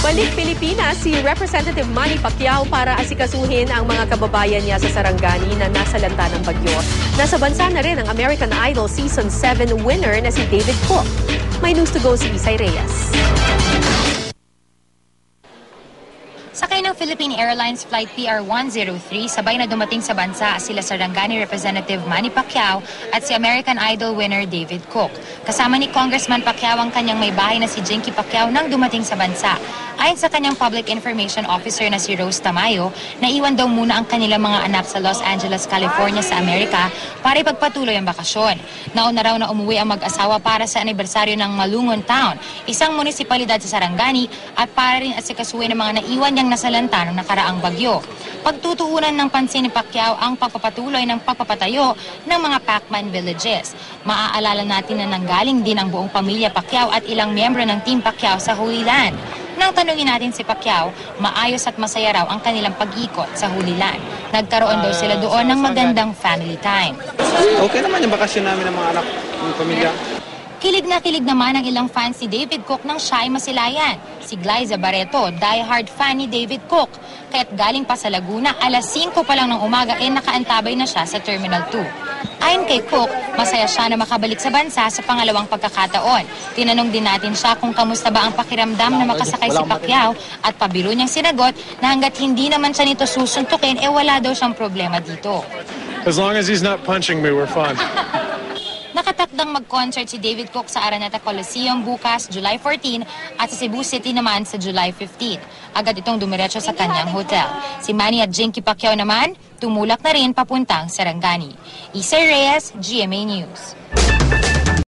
Balik Pilipinas si Representative Manny Pacquiao para asikasuhin ang mga kababayan niya sa Sarangani na nasa lanta ng bagyo. Nasa bansa na rin ang American Idol Season 7 winner na si David Cook. May news to go si Isay Reyes. Sakay ng Philippine Airlines Flight PR-103, sabay na dumating sa bansa sila Sarangani Representative Manny Pacquiao at si American Idol winner David Cook. Kasama ni Congressman Pacquiao ang kanyang may bahay na si Jinky Pacquiao nang dumating sa bansa. Ayon sa kanyang Public Information Officer na si Rose Tamayo, naiwan daw muna ang kanilang mga anak sa Los Angeles, California sa Amerika para ipagpatuloy ang bakasyon. Nauna raw na umuwi ang mag-asawa para sa anibersaryo ng Malungon Town, isang munisipalidad sa Sarangani, at para rin asikasuhin ng mga naiwan niyang nasalanta ng nakaraang bagyo. Pagtutuunan ng pansin ni Pacquiao ang pagpapatuloy ng pagpapatayo ng mga Pacman villages. Maaalala natin na nanggaling din ang buong pamilya Pacquiao at ilang miyembro ng Team Pacquiao sa Holy Land. Nang tanungin natin si Pacquiao, maayos at masaya raw ang kanilang pag-ikot sa Holy Land. Nagkaroon daw sila doon ng magandang family time. Okay naman yung bakasyon namin ng mga anak ng pamilya. Kilig naman ang ilang fans si David Cook ng siya'y masilayan. Si Glyza Barreto, die-hard fan ni David Cook. Kaya't galing pa sa Laguna, alas 5 pa lang ng umaga nakaantabay na siya sa Terminal 2. Ayon kay Cook, masaya siya na makabalik sa bansa sa pangalawang pagkakataon. Tinanong din natin siya kung kamusta ba ang pakiramdam na makasakay si Pacquiao at pabiro niyang sinagot na hanggat hindi naman siya nito susuntukin, wala daw siyang problema dito. As long as he's not punching me, we're fine. Nakatakdang mag-concert si David Cook sa Araneta Coliseum bukas, July 14, at sa Cebu City naman sa July 15. Agad itong dumiretso sa kanyang hotel. Si Manny at Jinky Pacquiao naman, tumulak na rin papuntang Sarangani. Isay Reyes, GMA News.